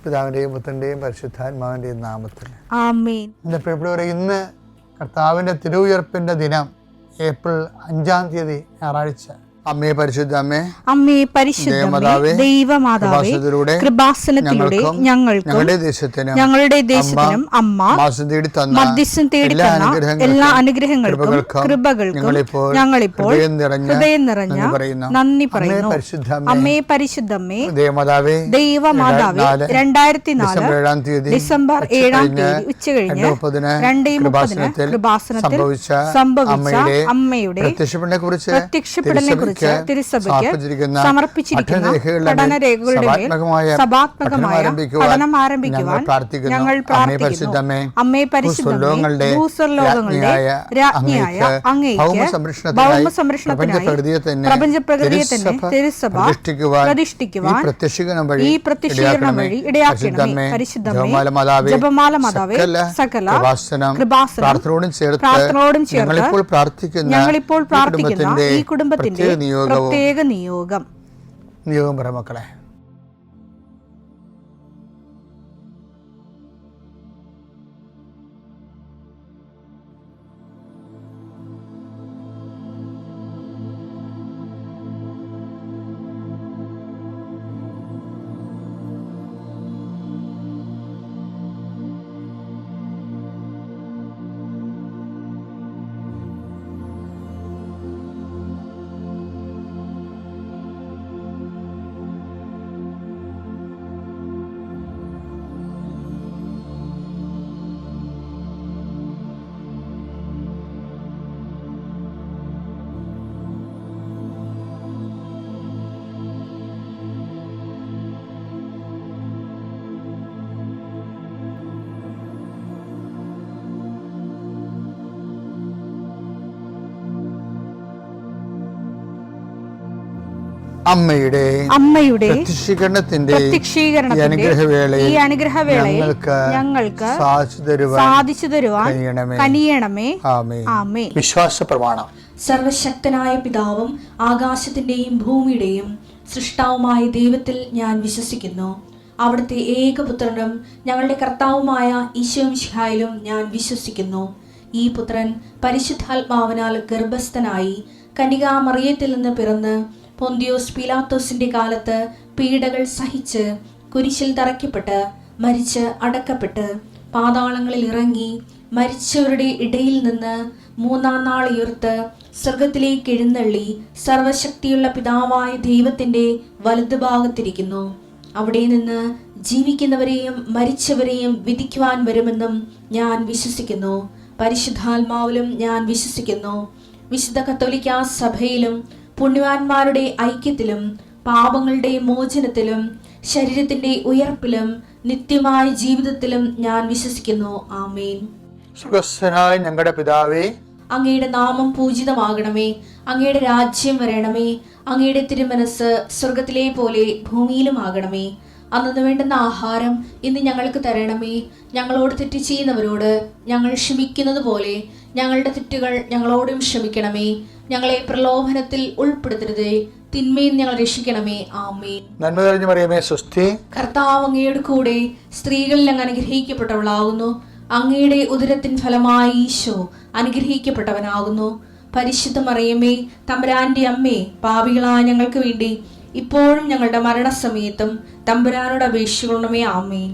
പിതാവിൻ്റെയും പുത്രൻ്റെയും പരിശുദ്ധാത്മാവിൻ്റെയും നാമത്തിൽ ആമേൻ. ഇന്ന് കർത്താവിൻ്റെ തിരുവുയർപ്പിൻ്റെ ദിനം ഏപ്രിൽ 5-ാം തീയതി ഞായറാഴ്ച. അമ്മേ പരിശുദ്ധ അമ്മേ, അമ്മേ പരിശുദ്ധ ദൈവമാതാവേ, കൃപാസനത്തിലൂടെ ഞങ്ങൾക്കും ഞങ്ങളുടെ ദേശത്തിനും അമ്മ മധ്യസ്ഥം തേടി തന്ന എല്ലാ അനുഗ്രഹങ്ങൾക്കും കൃപകൾക്കും ഞങ്ങളിപ്പോൾ ഹൃദയം നിറഞ്ഞ നന്ദി പറയുന്നു. അമ്മേ പരിശുദ്ധമ്മേ ദൈവമാതാവേ, 2004 ഡിസംബർ 7-ാം തീയതി ഉച്ചകഴിഞ്ഞ് 2:30 കൃപാസനത്തിൽ സംഭവിച്ച അമ്മയുടെ പ്രത്യക്ഷപ്പെടലിനെ കുറിച്ച് തിരുസഭയ്ക്ക് സമർപ്പിച്ചിരിക്കുന്ന പഠനരേഖകളുടെ മേൽ സഭാത്മകമായ പഠനം ആരംഭിക്കുവാൻ ഞങ്ങൾ പ്രാർത്ഥിക്കുന്നു. അമ്മേ പരിശുദ്ധമേ, ഭൂസ്വർലോകങ്ങളുടെ രാജ്ഞിയായ അങ്ങേയ്ക്ക് ഭൗമസംരക്ഷണത്തിനായി പ്രപഞ്ചപ്രകൃതിയെ തന്നെ തിരുസഭ പ്രതിഷ്ഠിക്കുവാൻ ഈ പ്രത്യക്ഷീകരണം വഴി ഇടയാക്കണമേ. പരിശുദ്ധമേ, ജപമാല മാതാവേ, സകല കൃപാസനം പ്രാർത്ഥനയോടും ചേർത്ത് ഞങ്ങളിപ്പോൾ പ്രാർത്ഥിക്കുന്ന ഈ കുടുംബത്തിന്റെ പ്രത്യേക നിയോഗം പറ മക്കളെ. അമ്മയുടെ പ്രത്യക്ഷീകരണത്തിന്റെ ഈ അനുഗ്രഹവേളയിൽ ഞങ്ങൾക്ക് സാധിച്ചു തരുവാൻ കനിയണമേ. ആമേൻ. വിശ്വാസ പ്രമാണം. സർവശക്തനായ പിതാവും ആകാശത്തിന്റെയും ഭൂമിയുടെയും സൃഷ്ടാവുമായ ദൈവത്തിൽ ഞാൻ വിശ്വസിക്കുന്നു. അവിടുത്തെ ഏകപുത്രനും ഞങ്ങളുടെ കർത്താവുമായ ഈശോമിശിഹായിലും ഞാൻ വിശ്വസിക്കുന്നു. ഈ പുത്രൻ പരിശുദ്ധാത്മാവിനാൽ ഗർഭസ്ഥനായി കന്യകാമറിയത്തിൽ നിന്ന് പിറന്ന് പൊന്തിയോസ് പീലാത്തോസിന്റെ കാലത്ത് പീഡകൾ സഹിച്ച് കുരിശിൽ തറയ്ക്കപ്പെട്ട് മരിച്ച് അടക്കപ്പെട്ട് പാതാളങ്ങളിൽ ഇറങ്ങി മരിച്ചവരുടെ ഇടയിൽ നിന്ന് 3-ാം നാൾ ഉയർത്ത് സ്വർഗത്തിലേക്ക് എഴുന്നള്ളി സർവശക്തിയുള്ള പിതാവായ ദൈവത്തിന്റെ വലതുഭാഗത്തിരിക്കുന്നു. അവിടെ നിന്ന് ജീവിക്കുന്നവരെയും മരിച്ചവരെയും വിധിക്കുവാൻ വരുമെന്നും ഞാൻ വിശ്വസിക്കുന്നു. പരിശുദ്ധാത്മാവിലും ഞാൻ വിശ്വസിക്കുന്നു. വിശുദ്ധ കത്തോലിക്കാ സഭയിലും പുണ്യവാന്മാരുടെ ഐക്യത്തിലും പാപങ്ങളുടെ മോചനത്തിലും ശരീരത്തിന്റെ ഉയർപ്പിലും നിത്യമായ ജീവിതത്തിലും ഞാൻ വിശ്വസിക്കുന്നു. ആമേൻ. സുഖസ്ഥനായ ഞങ്ങളുടെ പിതാവേ, അങ്ങയുടെ നാമം പൂജിതമാകണമേ. അങ്ങയുടെ രാജ്യം വരണമേ. അങ്ങയുടെ തിരുമനസ് സ്വർഗത്തിലെ പോലെ ഭൂമിയിലും ആകണമേ. അന്നു വേണ്ടുന്ന ആഹാരം ഇന്ന് ഞങ്ങൾക്ക് തരണമേ. ഞങ്ങളോട് തെറ്റ് ചെയ്യുന്നവരോട് ഞങ്ങൾ ക്ഷമിക്കുന്നത് പോലെ ഞങ്ങളുടെ തെറ്റുകൾ ഞങ്ങളോടും ക്ഷമിക്കണമേ. ഞങ്ങളെ പ്രലോഭനത്തിൽ ഉൾപ്പെടുത്തരുതേ, തിന്മയിൽ ഞങ്ങൾ രക്ഷിക്കണമേ. ആമേൻ. നന്മ നിറഞ്ഞ മറിയമേ, സ്വസ്തി. കർത്താവ് അങ്ങയുടെ കൂടെ സ്ത്രീകളിൽ അങ്ങ് അനുഗ്രഹിക്കപ്പെട്ടവളാകുന്നു. അങ്ങയുടെ ഉദരത്തിൻ ഫലമായി ഈശോ അനുഗ്രഹിക്കപ്പെട്ടവനാകുന്നു. പരിശുദ്ധ മറിയമേ, തമ്പുരാന്റെ അമ്മേ, പാപികളായ ഞങ്ങൾക്ക് വേണ്ടി ഇപ്പോഴും ഞങ്ങളുടെ മരണസമയത്തും തമ്പുരാനോട് അപേക്ഷിക്കണമേ. ആമേൻ.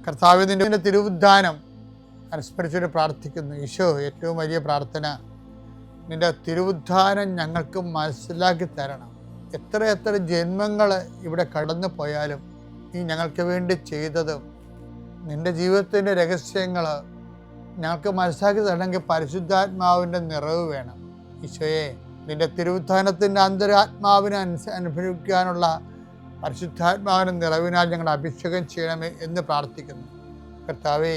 കർത്താവിന്റെ തിരുവുദ്ധാനം അനുസ്മരിച്ചിട്ട് പ്രാർത്ഥിക്കുന്നു. ഈശോ, ഏറ്റവും വലിയ പ്രാർത്ഥന, നിന്റെ തിരുവുദ്ധാനം ഞങ്ങൾക്ക് മനസ്സിലാക്കി തരണം. എത്ര ജന്മങ്ങൾ ഇവിടെ കടന്നു പോയാലും നീ ഞങ്ങൾക്ക് വേണ്ടി ചെയ്തതും നിന്റെ ജീവിതത്തിൻ്റെ രഹസ്യങ്ങൾ ഞങ്ങൾക്ക് മനസ്സിലാക്കി തരണമെങ്കിൽ പരിശുദ്ധാത്മാവിൻ്റെ നിറവ് വേണം. ഈശോയെ, നിന്റെ തിരുവുദ്ധാനത്തിൻ്റെ അന്തരാത്മാവിനെ അനുഭവിക്കാനുള്ള പരിശുദ്ധാത്മാവിൻ്റെ നിറവിനാൽ ഞങ്ങൾ അഭിഷേകം ചെയ്യണമേ എന്ന് പ്രാർത്ഥിക്കുന്നു. കർത്താവേ,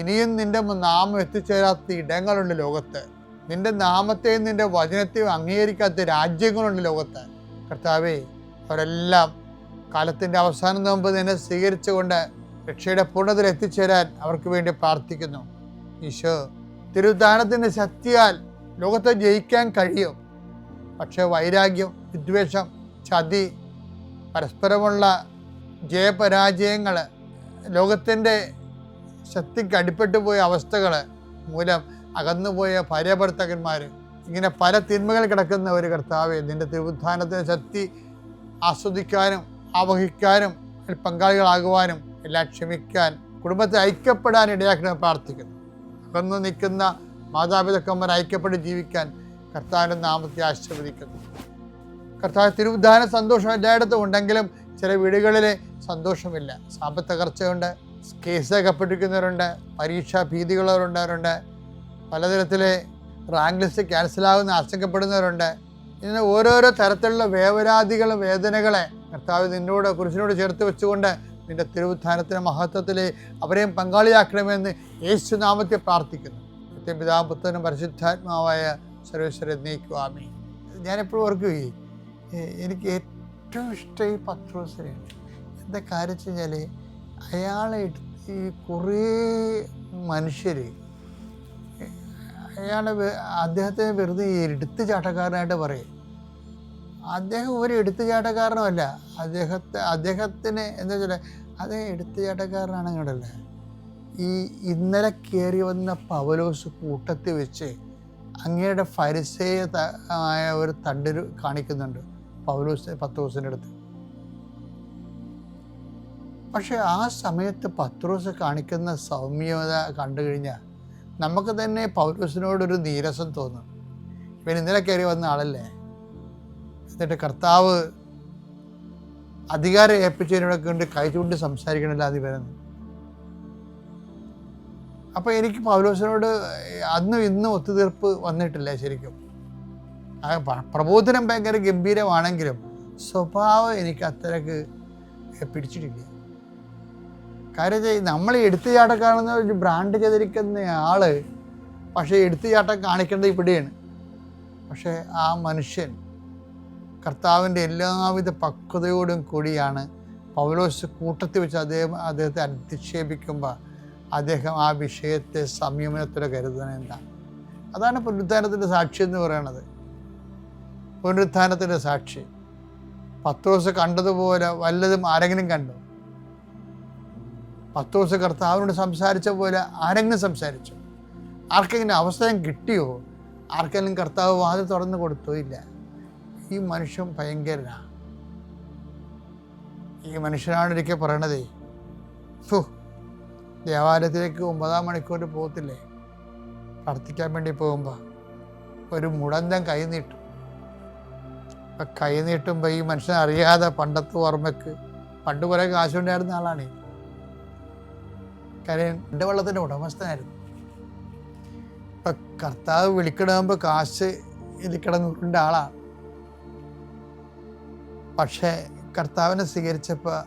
ഇനിയും നിന്റെ നാമം എത്തിച്ചേരാത്ത ഇടങ്ങളുണ്ട് ലോകത്ത്. നിന്റെ നാമത്തെയും നിന്റെ വചനത്തെയും അംഗീകരിക്കാത്ത രാജ്യങ്ങളുണ്ട് ലോകത്ത്. കർത്താവേ, അവരെല്ലാം കാലത്തിൻ്റെ അവസാനം മുമ്പ് നിന്നെ സ്വീകരിച്ചുകൊണ്ട് രക്ഷയുടെ പൂർണ്ണതയിൽ എത്തിച്ചേരാൻ അവർക്ക് വേണ്ടി പ്രാർത്ഥിക്കുന്നു. ഈശോ, തിരുവുദ്ധാനത്തിൻ്റെ ശക്തിയാൽ ലോകത്തെ ജയിക്കാൻ കഴിയും. പക്ഷേ വൈരാഗ്യം, വിദ്വേഷം, ചതി, പരസ്പരമുള്ള ജയപരാജയങ്ങൾ, ലോകത്തിൻ്റെ ശക്തിക്ക് അടിപ്പെട്ടു പോയ അവസ്ഥകൾ മൂലം അകന്നുപോയ ഭാര്യാഭർത്താക്കന്മാർ, ഇങ്ങനെ പല തിന്മകൾ കിടക്കുന്ന ഒരു കർത്താവെ, നിൻ്റെ തിരുവുത്ഥാനത്തിൻ്റെ ശക്തി ആസ്വദിക്കാനും ആവഹിക്കാനും പങ്കാളികളാകുവാനും എല്ലാം ക്ഷമിക്കാൻ, കുടുംബത്തെ ഐക്യപ്പെടാൻ ഇടയാക്കണമെന്ന് പ്രാർത്ഥിക്കുന്നു. അകന്നു നിൽക്കുന്ന മാതാപിതാക്കന്മാർ ഐക്യപ്പെട്ട് ജീവിക്കാൻ കർത്താവിൻ്റെ നാമത്തെ ആശീർവദിക്കുന്നു. കർത്താവ് തിരുവുദ്ധാന സന്തോഷം എല്ലായിടത്തും ഉണ്ടെങ്കിലും ചില വീടുകളിൽ സന്തോഷമില്ല. സാമ്പത്തിക തകർച്ചയുണ്ട്, കേസ് അകപ്പെട്ടിരിക്കുന്നവരുണ്ട്, പരീക്ഷാ ഭീതികളുള്ളവരുണ്ട്, പലതരത്തിലെ റാങ്ക് ലിസ്റ്റ് ക്യാൻസലാകുന്ന ആശങ്കപ്പെടുന്നവരുണ്ട്. ഇങ്ങനെ ഓരോരോ തരത്തിലുള്ള വേവരാതികളും വേദനകളെ കർത്താവ് നിന്നോട് കുരിശിനോട് ചേർത്ത് വെച്ചുകൊണ്ട് നിൻ്റെ തിരുവുത്ഥാനത്തിൻ്റെ മഹത്വത്തിൽ അവരെയും പങ്കാളിയാക്കണമെന്ന് യേശുനാമത്തെ പ്രാർത്ഥിക്കുന്നു. പിതാവും പുത്രനും പരിശുദ്ധാത്മാവായ സർവേശ്വരൻ എന്നേക്കും ആമേൻ. ഞാനെപ്പോഴും ഓർക്കുകയും എനിക്ക് ഏറ്റവും ഇഷ്ടം ഈ പത്രോസിനെയാണ്. എന്താ കാര്യം വെച്ച് കഴിഞ്ഞാൽ അയാളെ ഈ കുറേ മനുഷ്യർ അദ്ദേഹത്തെ വെറുതെ എടുത്തു ചാട്ടക്കാരനായിട്ട് പറയും. അദ്ദേഹം ഒരു എടുത്തുചാട്ടക്കാരനുമല്ല. അദ്ദേഹത്തിന് എന്താ വെച്ചാൽ അദ്ദേഹം എടുത്തുചാട്ടക്കാരനാണെങ്കിലല്ല, ഈ ഇന്നലെ കയറി വന്ന പൗലോസ് കൂട്ടത്തിൽ വെച്ച് അങ്ങയുടെ ഫരിസേയമായ ഒരു തണ്ട് കാണിക്കുന്നുണ്ട് പത്രോസിൻ്റെ അടുത്ത്. പക്ഷെ ആ സമയത്ത് പത്രോസ് കാണിക്കുന്ന സൗമ്യത കണ്ടു കഴിഞ്ഞാൽ നമുക്ക് തന്നെ പൗലോസിനോടൊരു നീരസം തോന്നും. ഇവൻ ഇന്നലെ കയറി വന്ന ആളല്ലേ. എന്നിട്ട് കർത്താവ് അധികാരം ഏൽപ്പിച്ചതിനോടൊക്കെ കൊണ്ട് കൈ ചൂണ്ടി സംസാരിക്കണില്ല അത് വരുന്നത്. അപ്പോൾ എനിക്ക് പൗലോസിനോട് അന്നും ഇന്നും ഒത്തുതീർപ്പ് വന്നിട്ടില്ല. ശരിക്കും പ്രബോധനം ഭയങ്കര ഗംഭീരമാണെങ്കിലും സ്വഭാവം എനിക്ക് അത്രയ്ക്ക് പിടിച്ചിട്ടില്ല. കാര്യം നമ്മൾ എടുത്തുചാട്ടക്കാണെന്ന ഒരു ബ്രാൻഡ് ചെയ്തിരിക്കുന്ന ആള് പക്ഷേ എടുത്തുചാട്ടം കാണിക്കേണ്ടത് ഇവിടെയാണ്. പക്ഷേ ആ മനുഷ്യൻ കർത്താവിൻ്റെ എല്ലാവിധ പക്വതയോടും കൂടിയാണ് പൗലോസ് കൂട്ടത്തിൽ വെച്ച് അദ്ദേഹത്തെ അധിക്ഷേപിക്കുമ്പോൾ അദ്ദേഹം ആ വിഷയത്തെ സംയമനത്തോടെ കരുതുന്നത് എന്താണ്. അതാണ് പുനരുത്ഥാനത്തിൻ്റെ സാക്ഷി എന്ന് പറയുന്നത്. പുനരുത്ഥാനത്തിൻ്റെ സാക്ഷി പത്രോസ് കണ്ടതുപോലെ വല്ലതും ആരെങ്കിലും കണ്ടോ? പത്രോസ് കർത്താവിനോട് സംസാരിച്ച പോലെ ആരെങ്കിലും സംസാരിച്ചോ? ആർക്കെങ്കിലും അവസരം കിട്ടിയോ? ആർക്കെങ്കിലും കർത്താവ് വാതിൽ തുറന്നു കൊടുത്തോ? ഇല്ല. ഈ മനുഷ്യൻ ഭയങ്കരനാണ്. ഈ മനുഷ്യനാണ് ഒരിക്കൽ പറയണതേ, ദേവാലയത്തിലേക്ക് 9-ാം മണിക്കൂർ പോകത്തില്ലേ പ്രാർത്ഥിക്കാൻ വേണ്ടി പോകുമ്പോൾ ഒരു മുടന്തൻ കൈ നീട്ടും. അപ്പം കൈ നീട്ടുമ്പോൾ ഈ മനുഷ്യൻ അറിയാതെ പണ്ടത്തെ ഓർമ്മയ്ക്ക് പണ്ട് കുറേ കാശുണ്ടായിരുന്ന ആളാണ്. കാര്യം എൻ്റെ വെള്ളത്തിൻ്റെ ഉടമസ്ഥനായിരുന്നു. ഇപ്പം കർത്താവ് വിളിക്കണമെമ്പോൾ കാശ് ഇതിൽ കിടന്നുരുണ്ട ആളാണ്. പക്ഷേ കർത്താവിനെ സ്വീകരിച്ചപ്പോൾ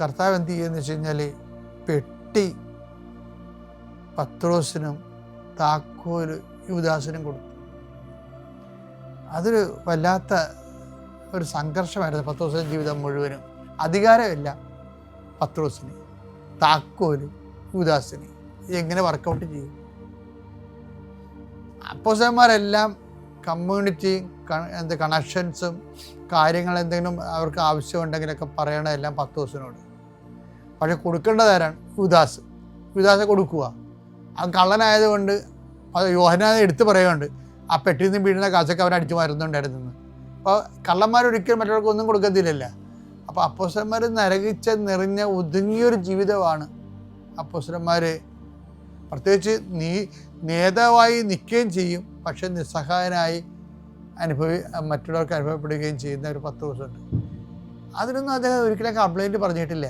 കർത്താവ് എന്ത് ചെയ്യുമെന്ന് വെച്ച് കഴിഞ്ഞാൽ പെട്ടി പത്രോസിനും താക്കോല് യൂദാസിനും കൊടുത്തു. അതൊരു വല്ലാത്ത ഒരു സംഘർഷമായിരുന്നു പത്രോസിൻ്റെ ജീവിതം മുഴുവനും. അധികാരമില്ല പത്രോസിന്, താക്കോല് യൂദാസിന്. എങ്ങനെ വർക്കൗട്ട് ചെയ്യും? അപ്പോസ്തലന്മാരെല്ലാം കമ്മ്യൂണിറ്റി കണക്ഷൻസും കാര്യങ്ങൾ എന്തെങ്കിലും അവർക്ക് ആവശ്യമുണ്ടെങ്കിലൊക്കെ പറയണതെല്ലാം പത്രോസിനോട്. പക്ഷെ കൊടുക്കേണ്ടതാരാണ്? യൂദാസ് കൊടുക്കുക. ആ കള്ളനായതുകൊണ്ട് അത് യോഹന്നാൻ എടുത്ത് പറയുന്നുണ്ട്, ആ പെട്ടിയിൽ നിന്ന് വീഴുന്ന കാശൊക്കെ അവൻ അടിച്ചു മരുന്നുണ്ടായിരുന്നു. അപ്പോൾ കള്ളന്മാരൊരിക്കലും മറ്റവർക്ക് ഒന്നും കൊടുക്കത്തില്ലല്ല. അപ്പോൾ അപ്പോസ്തലന്മാർ നിറഞ്ഞ ഒതുങ്ങിയൊരു ജീവിതമാണ് അപ്പോസ്തലന്മാർ. പ്രത്യേകിച്ച് നേതാവായി നിൽക്കുകയും ചെയ്യും, പക്ഷെ നിസ്സഹായനായി മറ്റുള്ളവർക്ക് അനുഭവപ്പെടുകയും ചെയ്യുന്ന ഒരു 10 ദിവസമുണ്ട്. അതിനൊന്നും അദ്ദേഹം ഒരിക്കലും കംപ്ലൈൻറ്റ് പറഞ്ഞിട്ടില്ല.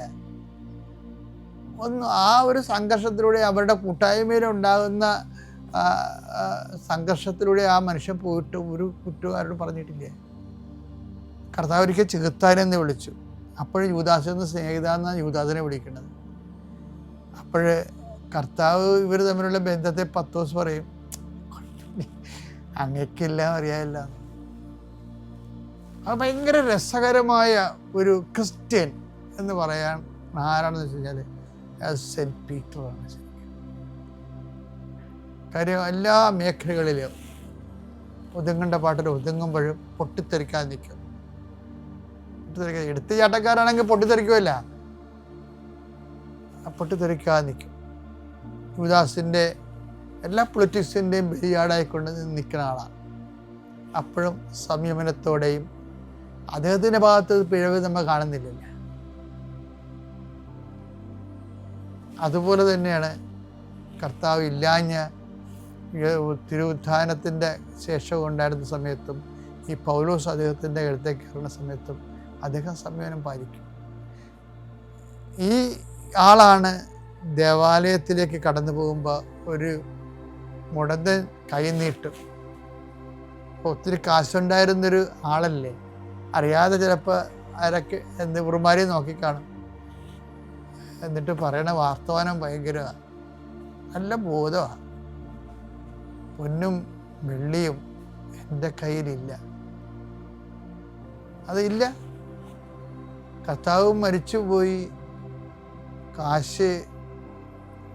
ആ ഒരു സംഘർഷത്തിലൂടെ അവരുടെ കൂട്ടായ്മയിലുണ്ടാകുന്ന സംഘർഷത്തിലൂടെ ആ മനുഷ്യൻ പോയിട്ട് ഒരു കുറ്റക്കാരോട് പറഞ്ഞിട്ടില്ല. കർത്താവ് ഒരിക്കൽ ചെകുത്താനെന്ന് വിളിച്ചു. അപ്പോഴും യൂദാസെന്ന് സ്നേഹിതാന്നാണ് യൂദാസിനെ വിളിക്കുന്നത്. അപ്പോൾ കർത്താവ് ഇവർ തമ്മിലുള്ള ബന്ധത്തെ പത്രോസ് പറയും, അങ്ങക്കെല്ലാം അറിയാമല്ല. അത് ഭയങ്കര രസകരമായ ഒരു ക്രിസ്ത്യൻ എന്ന് പറയാൻ ആരാണെന്ന് വെച്ച് കഴിഞ്ഞാൽ സെൻറ്റ് പീറ്ററാണ്. കാര്യം എല്ലാ മേഖലകളിലും ഒതുങ്ങേണ്ട പാട്ടിൽ ഒതുങ്ങുമ്പോഴും പൊട്ടിത്തെറിക്കാൻ നിൽക്കും. പൊട്ടിത്തെറിക്കുക. എടുത്തുചാട്ടക്കാരാണെങ്കിൽ പൊട്ടിത്തെറിക്കുമല്ല, പൊട്ടിത്തെറിക്കാതെ നിൽക്കും. യൂദാസിൻ്റെ എല്ലാ പൊളിറ്റിക്സിൻ്റെയും ബലിയാടായിക്കൊണ്ട് നിൽക്കുന്ന ആളാണ്. അപ്പോഴും സംയമനത്തോടെയും അദ്ദേഹത്തിൻ്റെ ഭാഗത്ത് പിഴവ് നമ്മൾ കാണുന്നില്ലല്ലോ. അതുപോലെ തന്നെയാണ് കർത്താവ് ഇല്ലാഞ്ഞ തിരുവുത്ഥാനത്തിൻ്റെ ശേഷം ഉണ്ടായിരുന്ന സമയത്തും ഈ പൗലോസ് അദ്ദേഹത്തിൻ്റെ അടുത്തേക്ക് കയറുന്ന സമയത്തും അദ്ദേഹം സംയമനം പാലിക്കും. ഈ ആളാണ് ദേവാലയത്തിലേക്ക് കടന്നു പോകുമ്പോൾ ഒരു മുടന്തൻ കൈ നീട്ടും. ഒത്തിരി കാശുണ്ടായിരുന്നൊരു ആളല്ലേ, അറിയാതെ ചിലപ്പോൾ ആരൊക്കെ ഉറുമാരി നോക്കിക്കാണും. എന്നിട്ട് പറയണ വാർത്തമാനം ഭയങ്കരമാണ്, നല്ല ബോധമാണ്. പൊന്നും വെള്ളിയും എൻ്റെ കയ്യിലില്ല, അതില്ല. കർത്താവ് മരിച്ചുപോയി, കാശ്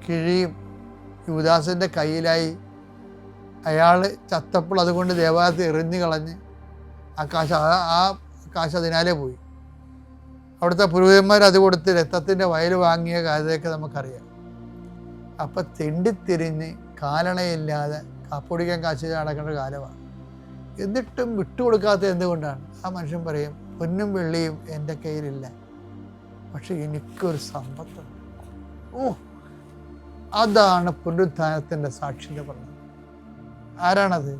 കിഴിയും യൂദാസിൻ്റെ കയ്യിലായി. അയാൾ ചത്തപ്പോൾ അതുകൊണ്ട് ദേവാലയത്തിൽ എറിഞ്ഞു കളഞ്ഞ് ആ കാശ് അതിനാലേ പോയി. അവിടുത്തെ പുരോഹിതന്മാർ അത് കൊടുത്ത് രക്തത്തിൻ്റെ വയൽ വാങ്ങിയ കാര്യമൊക്കെ നമുക്കറിയാം. അപ്പം തെണ്ടിത്തിരിഞ്ഞ് കാലണയില്ലാതെ കാപ്പൊടിക്കാൻ കാശ് നടക്കേണ്ട കാലമാണ്. എന്നിട്ടും വിട്ടുകൊടുക്കാത്തത് എന്തുകൊണ്ടാണ്? ആ മനുഷ്യൻ പറയും, പൊന്നും വെള്ളിയും എൻ്റെ കയ്യിലില്ല, പക്ഷെ എനിക്കൊരു സമ്പത്തുണ്ട്. അതാണ് പുനരുത്ഥാനത്തിൻ്റെ സാക്ഷ്യത പറഞ്ഞത്. ആരാണത്?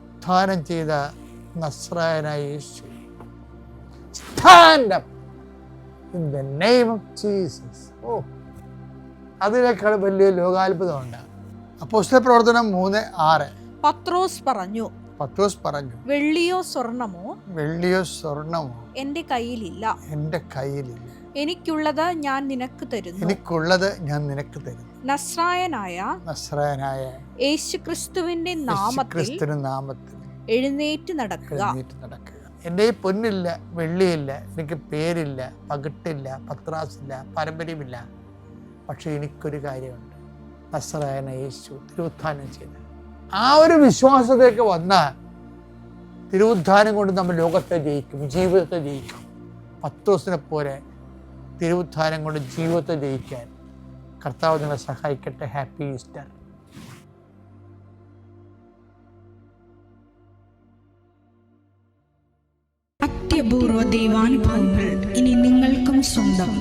ഉത്ഥാനം ചെയ്ത നസ്രായനായ Yeshu. Stand up in the name of Jesus. അതിനേക്കാൾ വലിയ ലോകാത്ഭുതം ഉണ്ടാകും. അപ്പോസ്തല പ്രവർത്തനം 3:6. പത്രോസ് പറഞ്ഞു, വെള്ളിയോ സ്വർണമോ എൻ്റെ കയ്യിലില്ല. എനിക്കുള്ളത് ഞാൻ നിനക്ക് തരുന്നു. നസ്രായനായ യേശുക്രിസ്തുവിന്റെ നാമത്തിൽ എഴുന്നേറ്റ് നടക്കുക. എൻ്റെ ഈ പൊന്നില്ല, വെള്ളിയില്ല, എനിക്ക് പേരില്ല, പകിട്ടില്ല, പത്രാസില്ല, പാരമ്പര്യമില്ല, പക്ഷെ എനിക്കൊരു കാര്യമുണ്ട്. നസ്രായന യേശു തിരുവുത്ഥാനം ചെയ്ത ആ ഒരു വിശ്വാസത്തേക്ക് വന്നാൽ തിരുവുത്ഥാനം കൊണ്ട് നമ്മൾ ലോകത്തെ ജയിക്കും, ജീവിതത്തെ ജയിക്കും. പത്രോസിനെ പോലെ തിരുവുത്ഥാനം കൊണ്ട് ജീവിതത്തെ ജയിക്കാൻ കർത്താവ് നിങ്ങളെ സഹായിക്കട്ടെ. Happy Easter. അത്യപൂർവ ദൈവാനുഭവങ്ങൾ ഇനി നിങ്ങൾക്കും സ്വന്തം.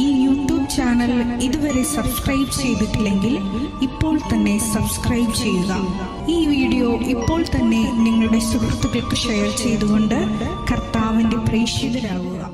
ഈ യൂട്യൂബ് ചാനൽ ഇതുവരെ സബ്സ്ക്രൈബ് ചെയ്തിട്ടില്ലെങ്കിൽ ഇപ്പോൾ തന്നെ സബ്സ്ക്രൈബ് ചെയ്യുക. ഈ വീഡിയോ ഇപ്പോൾ തന്നെ നിങ്ങളുടെ സുഹൃത്തുക്കൾക്ക് ഷെയർ ചെയ്തുകൊണ്ട് കർത്താവിൻ്റെ പ്രേക്ഷിതരാകുക.